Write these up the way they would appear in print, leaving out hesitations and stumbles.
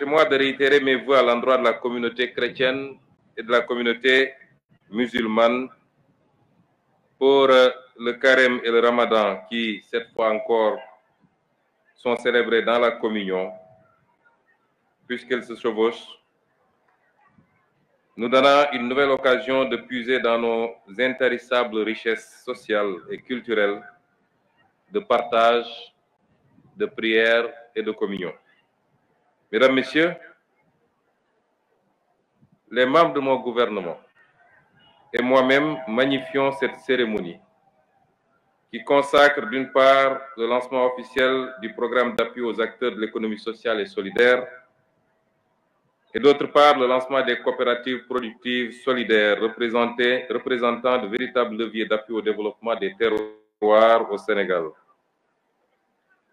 permettez-moi de réitérer mes vœux à l'endroit de la communauté chrétienne et de la communauté musulmane pour le carême et le ramadan qui, cette fois encore, sont célébrés dans la communion, puisqu'elles se chevauchent, nous donnant une nouvelle occasion de puiser dans nos intarissables richesses sociales et culturelles de partage, de prière et de communion. Mesdames, Messieurs, les membres de mon gouvernement et moi-même magnifions cette cérémonie qui consacre d'une part le lancement officiel du programme d'appui aux acteurs de l'économie sociale et solidaire et d'autre part le lancement des coopératives productives solidaires représentant de véritables leviers d'appui au développement des terroirs au Sénégal.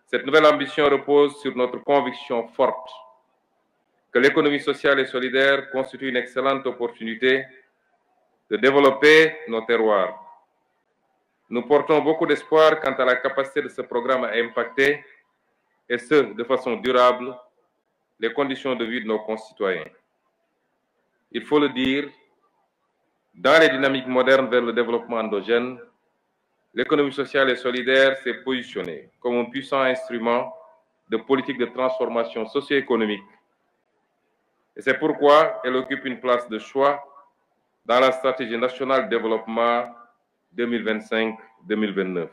Cette nouvelle ambition repose sur notre conviction forte que l'économie sociale et solidaire constitue une excellente opportunité de développer nos terroirs. Nous portons beaucoup d'espoir quant à la capacité de ce programme à impacter, et ce, de façon durable, les conditions de vie de nos concitoyens. Il faut le dire, dans les dynamiques modernes vers le développement endogène, l'économie sociale et solidaire s'est positionnée comme un puissant instrument de politique de transformation socio-économique. Et c'est pourquoi elle occupe une place de choix dans la stratégie nationale de développement 2025-2029.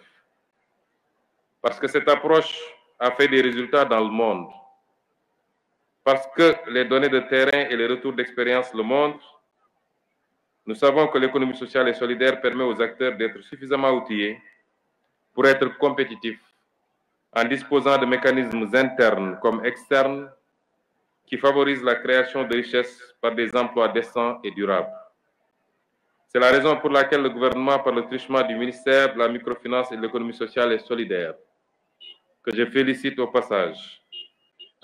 Parce que cette approche a fait des résultats dans le monde. Parce que les données de terrain et les retours d'expérience le montrent, nous savons que l'économie sociale et solidaire permet aux acteurs d'être suffisamment outillés pour être compétitifs en disposant de mécanismes internes comme externes qui favorisent la création de richesses par des emplois décents et durables. C'est la raison pour laquelle le gouvernement, par le truchement du ministère de la Microfinance et de l'Économie sociale et solidaire, que je félicite au passage,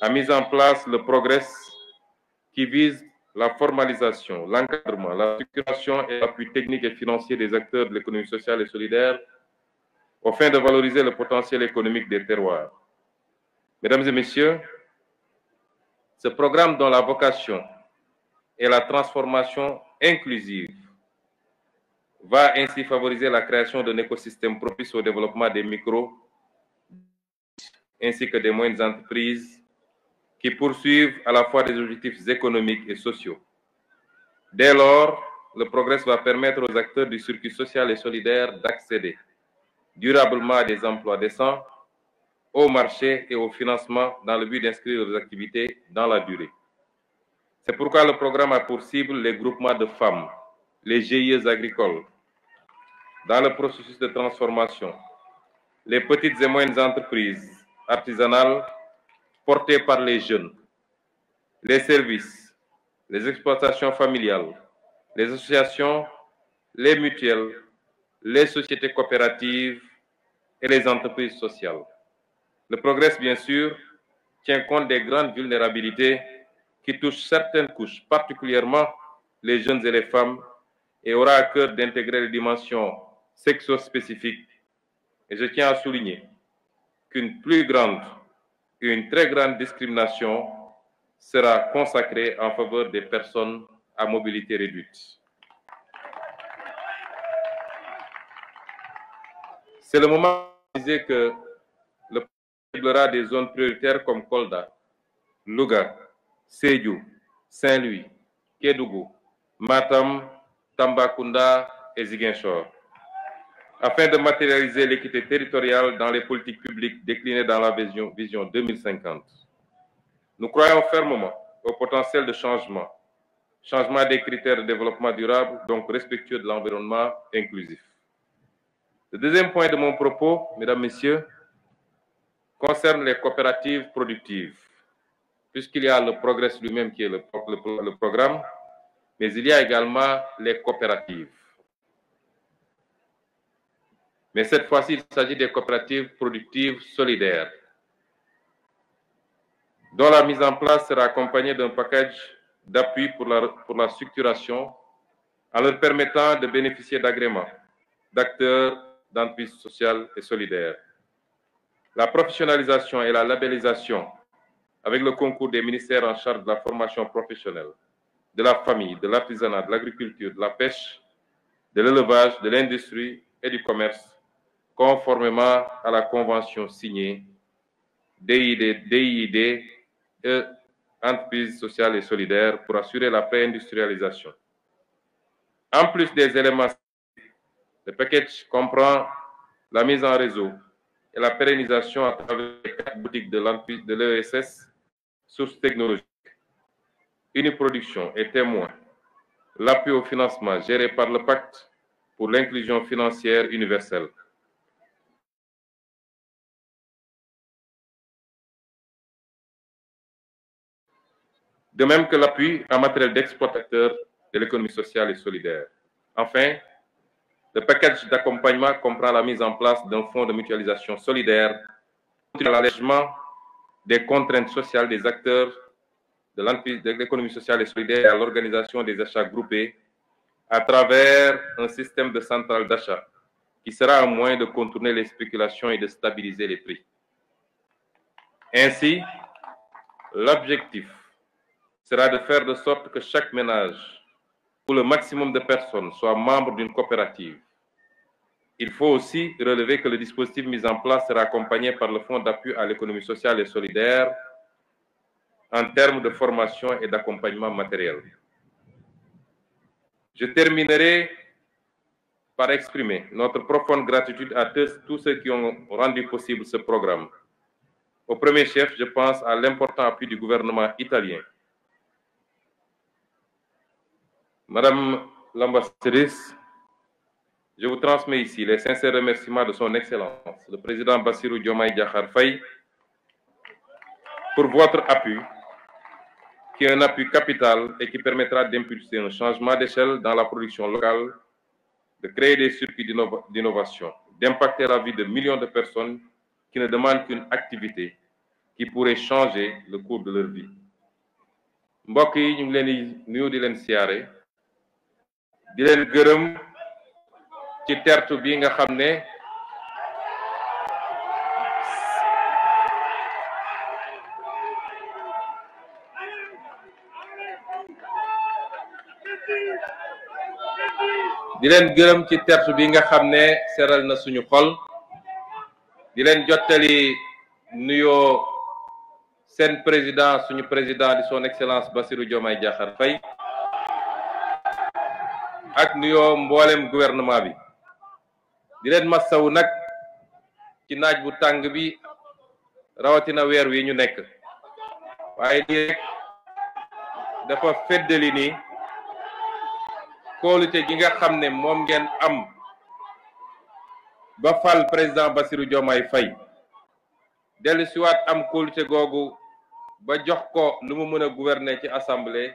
a mis en place le Progress qui vise la formalisation, l'encadrement, la structuration et l'appui technique et financier des acteurs de l'économie sociale et solidaire au fin de valoriser le potentiel économique des terroirs. Mesdames et Messieurs, ce programme dont la vocation est la transformation inclusive va ainsi favoriser la création d'un écosystème propice au développement des micros ainsi que des moyennes entreprises qui poursuivent à la fois des objectifs économiques et sociaux. Dès lors, le Progress va permettre aux acteurs du circuit social et solidaire d'accéder durablement à des emplois décents, au marché et au financement dans le but d'inscrire leurs activités dans la durée. C'est pourquoi le programme a pour cible les groupements de femmes, les GIE agricoles, dans le processus de transformation, les petites et moyennes entreprises artisanales portées par les jeunes, les services, les exploitations familiales, les associations, les mutuelles, les sociétés coopératives et les entreprises sociales. Le Progress, bien sûr, tient compte des grandes vulnérabilités qui touchent certaines couches, particulièrement les jeunes et les femmes, et aura à cœur d'intégrer les dimensions sexo-spécifiques. Et je tiens à souligner qu'une très grande discrimination sera consacrée en faveur des personnes à mobilité réduite. C'est le moment de dire que le programme ciblera des zones prioritaires comme Kolda, Louga, Sédhiou, Saint-Louis, Kédougou, Matam, Tambacounda et Ziguinchor, afin de matérialiser l'équité territoriale dans les politiques publiques déclinées dans la vision 2050. Nous croyons fermement au potentiel de changement des critères de développement durable, donc respectueux de l'environnement inclusif. Le deuxième point de mon propos, Mesdames, Messieurs, concerne les coopératives productives, puisqu'il y a le Progress lui-même qui est le programme, mais il y a également les coopératives. Mais cette fois-ci, il s'agit des coopératives productives solidaires, dont la mise en place sera accompagnée d'un package d'appui pour la structuration, en leur permettant de bénéficier d'agréments d'acteurs d'entreprises sociales et solidaires. La professionnalisation et la labellisation avec le concours des ministères en charge de la formation professionnelle, de la famille, de l'artisanat, de l'agriculture, de la pêche, de l'élevage, de l'industrie et du commerce, conformément à la convention signée DID et entreprises sociales et solidaires pour assurer la pré-industrialisation. En plus des éléments, le package comprend la mise en réseau et la pérennisation à travers les 4 boutiques de l'ESS, sources technologiques, Uniproduction et Témoin, l'appui au financement géré par le Pacte pour l'inclusion financière universelle. De même que l'appui en matériel d'exploitateur de l'économie sociale et solidaire. Enfin, le package d'accompagnement comprend la mise en place d'un fonds de mutualisation solidaire pour l'allègement des contraintes sociales des acteurs de l'économie sociale et solidaire et à l'organisation des achats groupés à travers un système de centrale d'achat qui sera un moyen de contourner les spéculations et de stabiliser les prix. Ainsi, l'objectif sera de faire de sorte que chaque ménage ou le maximum de personnes soient membres d'une coopérative. Il faut aussi relever que le dispositif mis en place sera accompagné par le Fonds d'appui à l'économie sociale et solidaire en termes de formation et d'accompagnement matériel. Je terminerai par exprimer notre profonde gratitude à tous ceux qui ont rendu possible ce programme. Au premier chef, je pense à l'important appui du gouvernement italien. Madame l'ambassadrice, je vous transmets ici les sincères remerciements de son Excellence, le président Bassirou Diomaye Diakhar Faye, pour votre appui, qui est un appui capital et qui permettra d'impulser un changement d'échelle dans la production locale, de créer des circuits d'innovation, d'impacter la vie de millions de personnes qui ne demandent qu'une activité qui pourrait changer le cours de leur vie. mbokk yi ñu ngi leen di nuyu di leen siyaare di leen gërëm ci tertu bi nga xam ne seral na suñu xol di leen jottali nuyoo seen président suñu président di son excellence Bassirou Diomaye Diakhar Faye ak nuyoo mboolem gouvernement bi di leen massawu nag ci naaj bu tàng bi rawatina weer wi ñu nekk waaye lii rek dafa feddali ni kóolute gi nga xam ne moom ngeen am ba fal président Bassirou Diomaye Faye dellu siwaat am kóolute googu ba jox ko lu mu mën a gouverner ci assemblée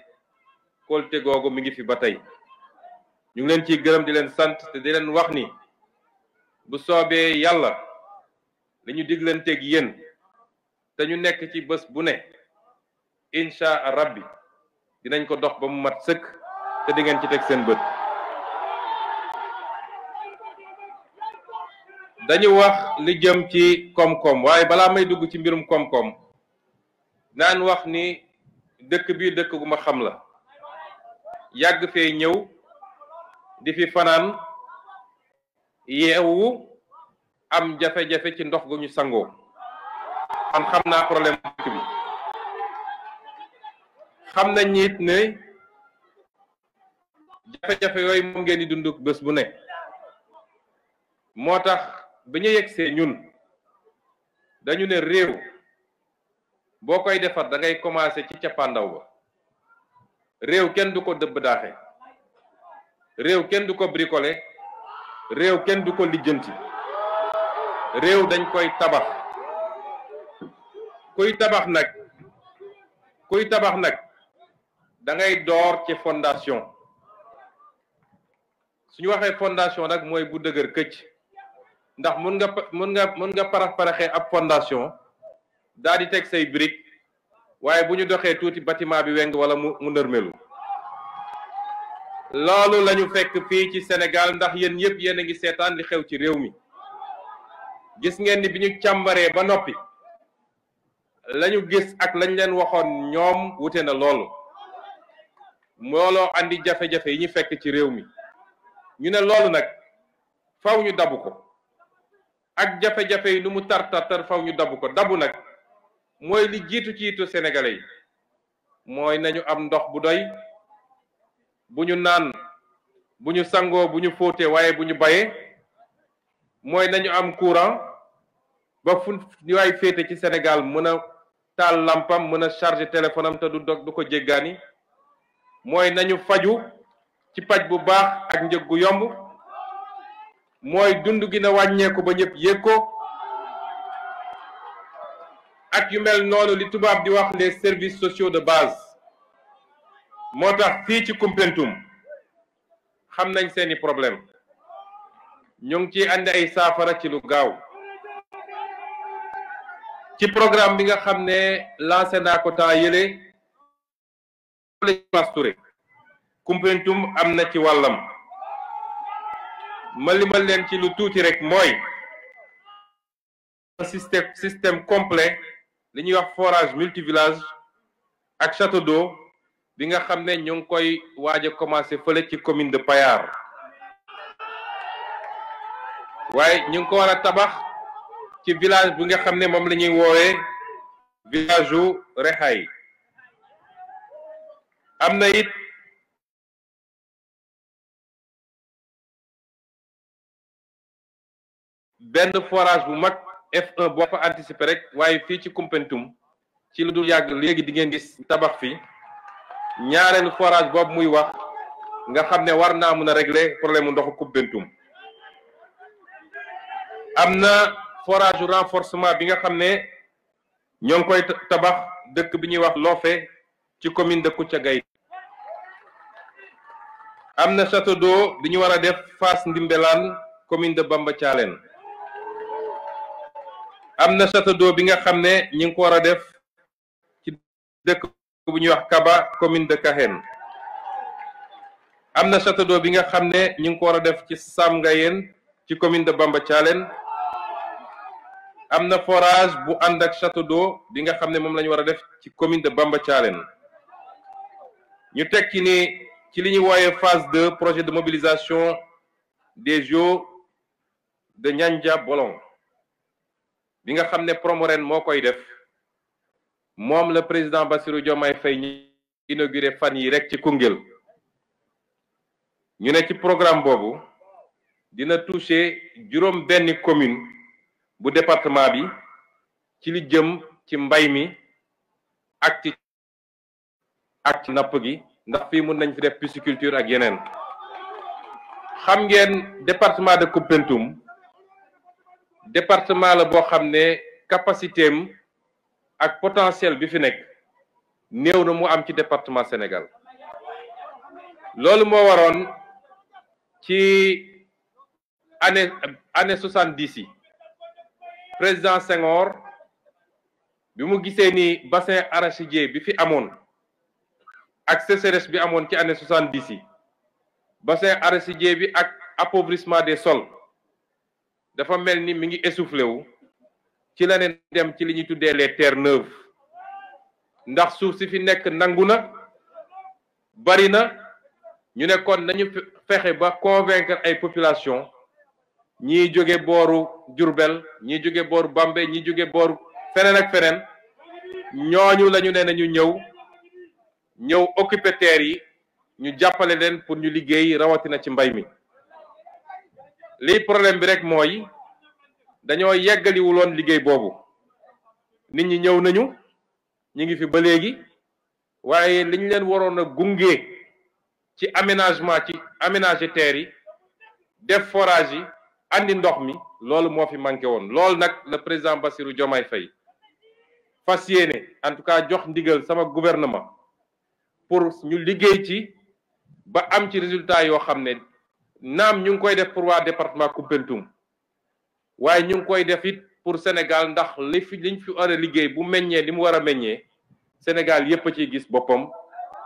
kóolute googu mi ngi fi ba tey ñu ngi leen ciy gërëm di leen sant te di leen wax ni bu soobee yàlla li ñu diglanteeg yéen te ñu nekk ci bés bu ne incha rabbi dinañ ko dox ba mu mat sëkk te di ngeen ci teg seen bët. dañu wax li jëm ci koom-koom waaye balaa may dugg ci mbirum koom-koom naan wax ni dëkk bi dëkk gu ma xam la yàgg fee ñëw di fi fanaan yeewu am jafe-jafe ci ndox gu ñu sangoo man xam naa problème dëkk bi xam nañ it ne jafe-jafe yooyu moom ngeen di dund bés bu ne moo tax bi ñu yegsee ñun dañu ne réew boo koy defar da ngay commencer ci cappaandaw ba réew kenn du ko dëbb daaxe réew kenn du ko bricoler réew kenn du ko lijjanti réew dañ koy tabax kuy tabax nag da ngay door ci fondation suñu waxee fondation nag mooy bu dëgër këcc ndax mën nga parax-paraxee ab fondation daal di teg say brique waaye bu ñu doxee tuuti bâtiment bi weng wala mu nërmelu loolu lañu fekk fii ci Sénégal ndax yéen ñëpp yéen a ngi seetaan li xew ci réew mi gis ngeen ni bi ñu càmbaree ba noppi lañu gis ak lañ leen waxoon ñoom wute na loolu looloo andi jafe-jafe yi ñu fekk ci réew mi ñu ne loolu nag faw ñu dabu ko ak jafe-jafe yi nu mu tar faw ñu dabu ko dabu nag mooy li jiitu ci yitu sénégalais yi mooy nañu am ndox bu doy bu ñu naan bu ñu sangoo bu ñu fóotee waaye bu ñu bayee mooy nañu am courant ba fu ñu waay féete ci Sénégal mën a taal lampam mën a charger téléphone am te du ko jéggaani mooy nañu faju ci paj bu baax ak njëg gu yomb mooy dund gi na wàññeeku ba ñëpp yëg ko ak yu mel noonu li tubaab di wax les services sociaux de base moo tax fii ci Koumpentoum xam nañ seeni problème ñu ngi ci andi ay saafara ci lu gaaw ci programme bi nga xam ne lancé naa ko temps yële Touré Koumpentoum am na ci wàllam ma limal leen ci lu tuuti rek mooy système complet li ñuy wax forage multivillage ak château d'eau bi nga xam ne ñu ngi koy waaj a commencé fële ci commune de Payar waaye ñu ngi ko war a tabax ci village bi nga xam ne moom la ñuy woowee village u Rexay am na it benn forage bu mag F1 boo fa anticiper rek waaye fii ci Koumpentoum ci lu dul yàgg léegi di ngeen gis tabax fi ñaareelu forage boobu muy wax nga xam ne war naa mën a régler problème mu ndoxu Koumpentoum am na forage renforcement bi nga xam ne ñoo ngi koy tabax dëkk bi ñuy wax Lofé ci commune de Koutiagaye am na château d'eau bi ñu war a def Fass Ndimbelaan commune de Bamba Thialène am na château d'eau bi nga xam ne ñi ngi ko war a def ci dëkk bu ñuy wax Kaba commune de Kahen am na château d'eau bi nga xam ne ñi ngi ko war a def ci Sam Ngayeen ci commune de Bamba Thialène am na forage bu ànd ak château d'eau bi nga xam ne moom la ñu war a def ci commune de Bamba Thialène ñu teg ci ni ci li ñuy wooyee phase 2 projet de mobilisation des Jeux de Niandia Bolong bi nga xam ne Promoren moo koy def moom le président Bassirou Diomaye Faye ñi inauguré fan yi rek ci Koungheul ñu ne ci programme boobu dina toucher juróom benn commune bu département bi ci li jëm ci mbay mi ak ci napp gi ndax fii mun nañ fi def pisciculture ak yeneen xam ngeen département de Koumpentoum département la boo xam ne capacité am ak potentiel bi fi nekk néew na mu am ci département Sénégal loolu moo waroon ci année 70 yi président Senghor bi mu gisee ni bassin arachidier bi fi amoon ak sécheresse bi amoon ci année 70 yi bassin arachidier bi ak appauvrissement des sols dafa mel ni mi ngi essoufflé wu ci la ne dem ci li ñuy tuddee les terres neuves ndax suuf si fi nekk nangu na bari na ñu ne kon nañu fexe ba convaincre ay population ñii jóge booru Diourbel ñii jóge booru Bambey ñii jóge booru feneen ak feneen ñooñu la ñu ne nañu ñëw occuper terres yi ñu jàppale leen pour ñu liggéey rawatina ci mbay mi lii problème bi rek mooy dañoo yeggaliwuloon liggéey boobu nit ñi ñëw nañu ñi ngi fi ba léegi waaye liñ leen waroon a gunge ci aménager terres yi def forage yi andi ndox mi loolu moo fi manqué woon loolu nag le président Bassirou Diomaye Faye fas yéene en tout cas jox ndigal sama gouvernement pour ñu liggéey ci ba am ci résultat yoo xam ne naam ñu ngi koy def pour waa département Koumpentoum waaye ñu ngi koy def it pour Sénégal ndax liñ fi war a liggéey bu meññee li mu war a meññee Sénégal yépp a ciy gis boppam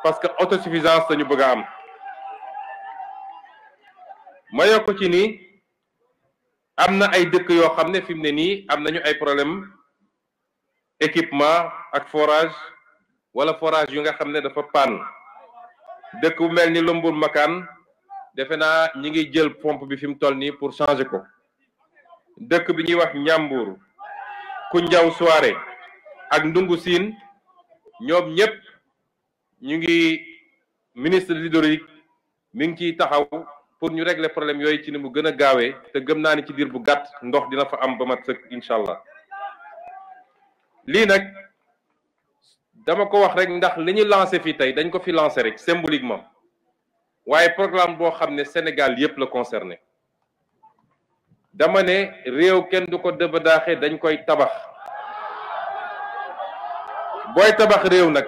parce que autosuffisance lañu bëgg a am ma yokk ci ni am na ay dëkk yoo xam ne fi mu ne nii am nañu ay problème équipement ak forage wala forage yu nga xam ne dafa panne dëkk bu mel ni Lombul Makaan defe naa ñi ngi jël pompe bi fi mu toll nii pour changer ko dëkk bi ñuy wax Njàmbur Koundiaw Souaré ak Ndungu Siin ñoom ñëpp ñu ngi ministre de l'hydraulique mi ngi ciy taxaw pour ñu régler problème yooyu ci ni mu gën a gaawee te gëm naa ni ci diir bu gàtt ndox dina fa am ba mat sëkk incha allah lii nag dama ko wax rek ndax li ñu lancé fii tey dañ ko fi lancé rek symboliquement waaye programme boo xam ne Sénégal yépp la concerné dama ne réew kenn du ko dëbadaaxe dañ koy tabax booy tabax réew nag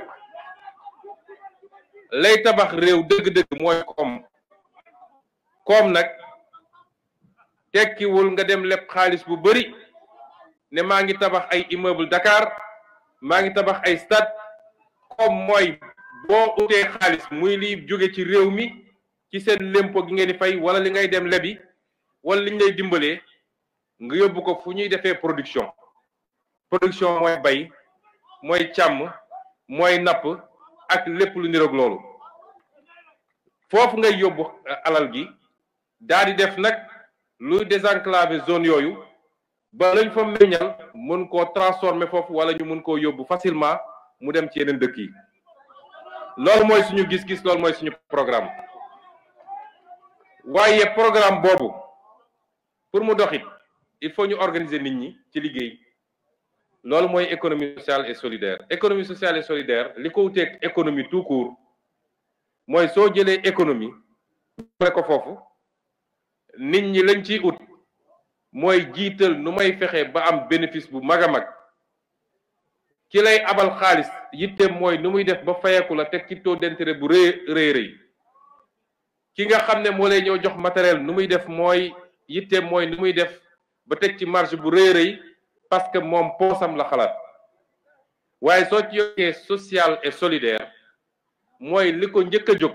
lay tabax réew dëgg-dëgg mooy koom nag tekkiwul nga dem leb xaalis bu bari ne maa ngi tabax ay immeuble Dakar maa ngi tabax ay stade koom mooy boo utee xaalis muy liy jóge ci réew mi ci seen lempo gi ngeen di fay wala li ngay dem lebi wala li ñu lay dimbalee nga yóbbu ko fu ñuy defee production mooy bay mooy càmm mooy napp ak lépp lu niroog loolu foofu ngay yóbbu alal gi daal di def nag luy désenclaver zone yooyu ba lañ fa meññal mën koo transformer foofu wala ñu mën koo yóbbu facilement mu dem ci yeneen dëkk yi loolu mooy suñu gis-gis loolu mooy suñu programme waaye programme boobu pour mu doxit il faut ñu organiser nit ñi ci liggéey loolu mooy économie sociale et solidaire économie sociale et solidaire li ko wuteeg économie tout court mooy soo jëlee économie ne ko foofu nit ñi lañ ciy ut mooy jiital nu may fexe ba am bénéfice bu mag a mag ki lay abal xaalis yitteem mooy nu muy def ba fayeeku la teg ci taux d'intérêt bu rëy ki nga xam ne moo lay ñëw jox matériel nu muy def mooy yitteem mooy nu muy def ba teg ci marge bu rëy parce que moom poosam la xalaat waaye soo ci yokkee social et solidaire mooy li ko njëkk a jóg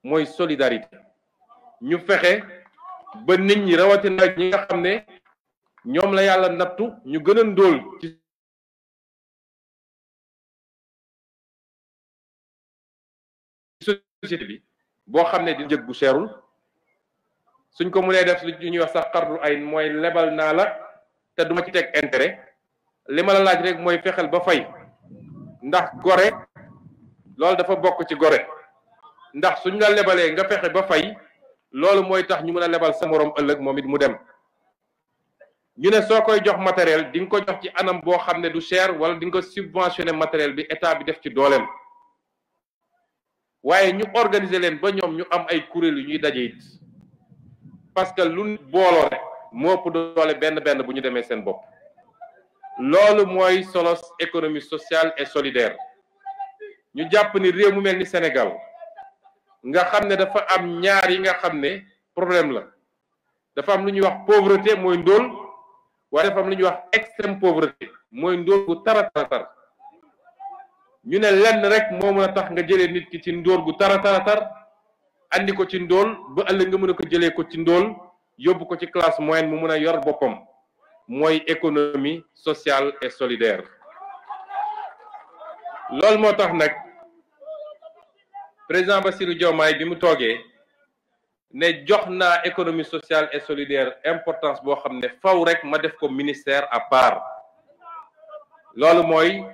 mooy solidarité ñu fexe ba nit ñi rawatina ñi nga xam ne ñoom la yàlla nattu ñu gën a ndóol ci société bi boo xam ne di njëg bu seerul suñ ko mënee def lu ñuy wax sax xardu ay mooy lebal naa la te duma ci teg intérêt li ma la laaj rek mooy fexeel ba fay ndax gore loolu dafa bokk ci gore ndax suñ la lebalee nga fexe ba fay loolu mooy tax ñu mën a lebal sa moroom ëllëg moom it mu dem ñu ne soo koy jox matériel di nga ko jox ci anam boo xam ne du cher wala di nga ko subventionné matériel bi état bi def ci dooleem waaye ñu organiser leen ba ñoom ñu am ay kuréel yu ñuy daje it parce que lu booloo rek moo ëpp doole benn bu ñu demee seen bopp loolu mooy solos économie sociale et solidaire ñu jàpp ni réew mu mel ni Sénégal nga xam ne dafa am ñaar yi nga xam ne problème la dafa am lu ñuy wax pauvreté mooy ndóol waaye dafa am lu ñuy wax extrême pauvreté mooy ndóol bu tara ñu ne lenn rek moo mën a tax nga jëlee nit ki ci ndóol gu tar andi ko ci ndóol ba ëllëg nga mën a ko jëlee ko ci ndóol yóbbu ko ci classe moyenne mu mën a yor boppam mooy économie sociale et solidaire loolu moo tax nag président Bassirou Diomaye bi mu toogee ne jox naa économie sociale et solidaire importance boo xam ne faw rek ma def ko ministère à part loolu mooy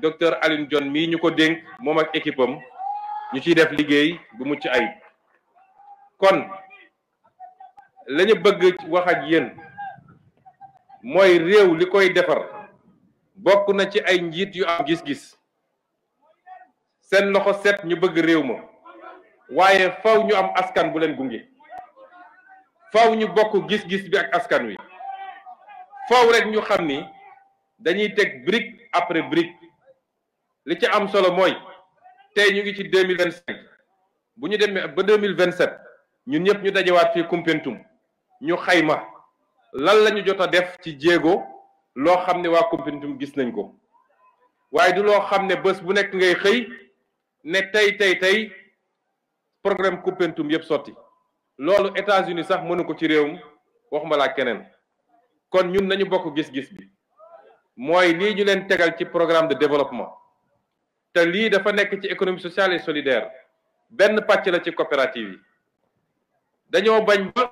docteur Alioune Dione mii ñu ko dénk moom ak équipe am ñu ciy def liggéey bu mucc ayib kon la ñu bëgg wax ak yéen mooy réew li koy defar bokk na ci ay njiit yu am gis-gis seen loxo set ñu bëgg réew ma waaye faw ñu am askan bu leen gunge faw ñu bokk gis-gis bi ak askan wi faw rek ñu xam ni dañuy teg brique après brique li ci am solo mooy tey ñu ngi ci 2025 bu ñu demee ba 2027 ñun ñëpp ñu dajewaat fii Koumpentoum ñu xayma lan la ñu jot a def ci jéego loo xam ne waa Koumpentoum gis nañ ko waaye du loo xam ne bés bu nekk ngay xëy ne tey programme Koumpentoum yëpp sotti loolu États-Unis sax mënu ko ci réewum waxuma laa keneen kon ñun nañu bokk gis-gis bi mooy lii ñu leen tegal ci programme de développement te lii dafa nekk ci économie sociale et solidaire benn pàcc la ci coopérative yi dañoo bañ ba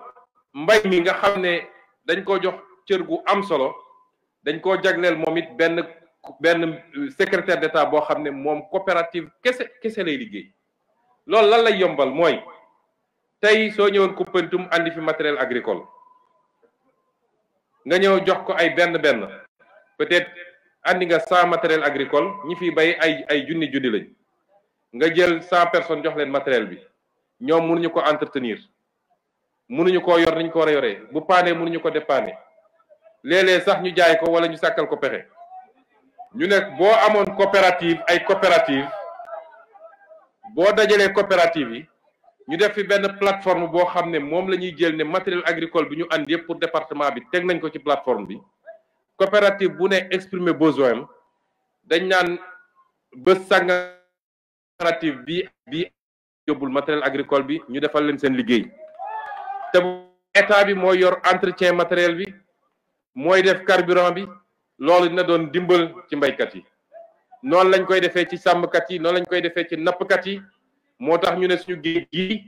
mbay mi nga xam ne dañ ko jox cër gu am solo dañ koo jagleel moom it benn secrétaire d'État boo xam ne moom coopérative kese lay liggéey loolu lan lay yombal mooy tey soo ñëwoon Koumpentoum andi fi matériel agricole nga ñëw jox ko ay benn peut-être andi nga 100 matériel agricole ñi fi bay ay junni lañ nga jël 100 personnes jox leen matériel bi ñoom mënuñu ko entretenir mënuñu ko yor niñ ko war a yoree bu paanee mënuñu ko dépanner léeg-léeg sax ñu jaay ko wala ñu sàkkal ko pexe ñu ne boo amoon coopérative boo dajalee coopérative yi ñu def fi benn plateforme boo xam ne moom la ñuy jël ne matériel agricole bi ñu andi yëpp pour département bi teg nañ ko ci plateforme bi coopérative bu ne exprimer besoin dañ naan bés sànga coopérative bi yóbbul matériel agricole bi ñu defal leen seen liggéey te état bi mooy yor entretien matériel bi mooy def carburant bi loolu dina doon dimbal ci mbaykat yi noonu lañ koy defee ci sàmmkat yi noonu lañ koy defee ci nappkat yi moo tax ñu ne suñu géej gi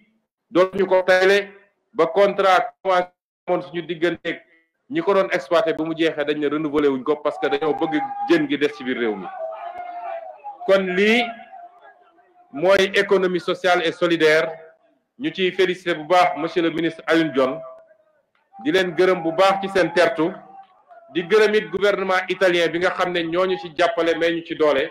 dootuñu ko tayle ba contrat commencé moon suñu digganteeg ñi ko doon exploité bu mu jeexee dañ ne renouveler wuñ ko parce que dañoo bëgg jën gi des ci biir réew mi kon lii mooy économie sociale et solidaire ñu ciy félicité bu baax monsieur le ministre Alioune Dione di leen gërëm bu baax ci seen tertu di gërëm it gouvernement italien bi nga xam ne ñooñu ci jàppale mais ñu ci doole